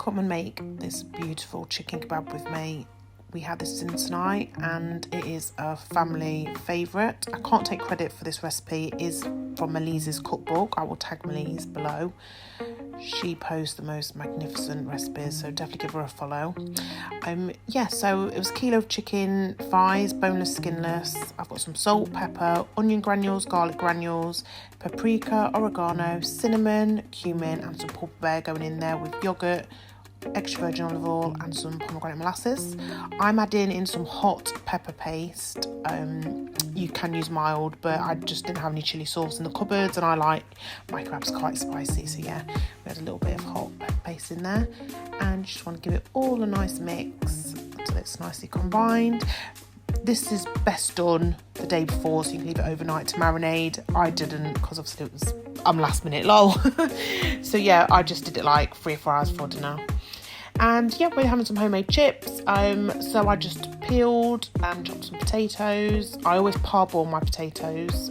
come and make this beautiful chicken kebab with me. We had this dinner tonight and it is a family favourite. I can't take credit for this recipe. It is from Malise's cookbook. I will tag Malise below. She posts the most magnificent recipes, so definitely give her a follow. So it was a kilo of chicken thighs, boneless, skinless. I've got some salt, pepper, onion granules, garlic granules, paprika, oregano, cinnamon, cumin and some purple bear going in there with yoghurt, extra virgin olive oil and some pomegranate molasses. I'm adding in some hot pepper paste. You can use mild, but I just didn't have any chilli sauce in the cupboards and I like my kebabs quite spicy, so yeah, we had a little bit of hot pepper paste in there and just want to give it all a nice mix so it's nicely combined. This is best done the day before, so you can leave it overnight to marinade. I didn't, because obviously I'm last minute lol. So yeah, I just did it like 3 or 4 hours before dinner. And yeah, we're having some homemade chips. So I just peeled and chopped some potatoes. I always parboil my potatoes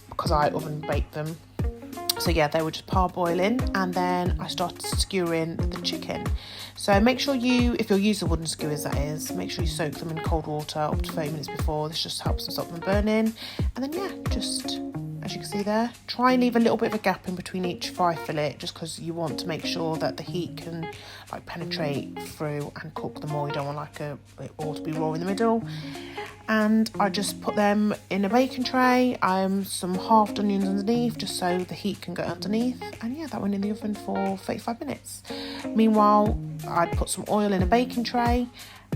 because I oven bake them. So yeah, they were just parboiling, and then I started skewering the chicken. So make sure if you're using wooden skewers, that is, make sure you soak them in cold water up to 30 minutes before. This just helps them stop them burning. And then yeah, just as you can see there, try and leave a little bit of a gap in between each fry fillet, just because you want to make sure that the heat can like penetrate through and cook them all. You don't want like it all to be raw in the middle. And I just put them in a baking tray, some halved onions underneath, just so the heat can go underneath. And yeah, that went in the oven for 35 minutes. Meanwhile, I'd put some oil in a baking tray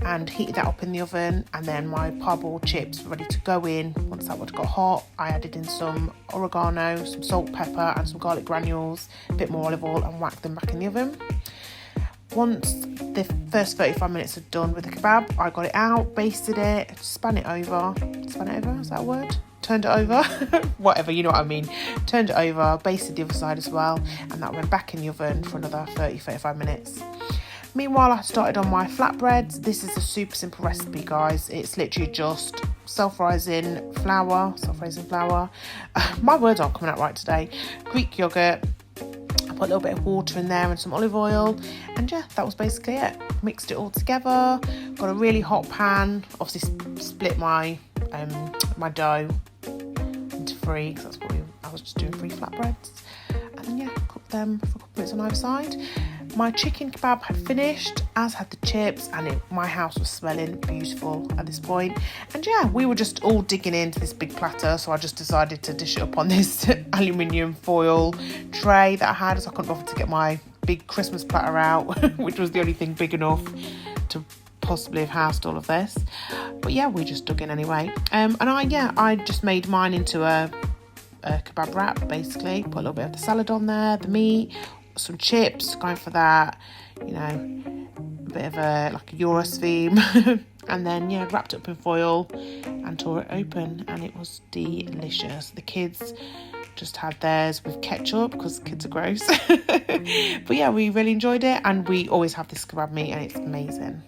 and heated that up in the oven, and then my parboiled chips were ready to go in. Once that would got hot, I added in some oregano, some salt, pepper and some garlic granules, a bit more olive oil, and whacked them back in the oven. Once the first 35 minutes are done with the kebab, I got it out, basted it, span it over, is that a word? Turned it over, whatever, you know what I mean. Turned it over, basted the other side as well, and that went back in the oven for another 30-35 minutes. Meanwhile, I started on my flatbreads. This is a super simple recipe, guys. It's literally just self-raising flour. My words aren't coming out right today. Greek yogurt. I put a little bit of water in there and some olive oil, and yeah, that was basically it. Mixed it all together, got a really hot pan, obviously split my my dough into 3, because that's what I was just doing 3 flatbreads, and then yeah, cooked them for a couple of minutes on either side. My chicken kebab had finished, as had the chips, and my house was smelling beautiful at this point. And yeah, we were just all digging into this big platter, so I just decided to dish it up on this aluminium foil tray that I had, as I couldn't bother to get my big Christmas platter out, which was the only thing big enough to possibly have housed all of this. But yeah, we just dug in anyway. And I just made mine into a kebab wrap, basically. Put a little bit of the salad on there, the meat, some chips, going for that, a bit of a Euros theme. And then yeah, wrapped it up in foil and tore it open, and it was delicious. The kids just had theirs with ketchup because kids are gross. But yeah, we really enjoyed it, and we always have this kebab meat and it's amazing.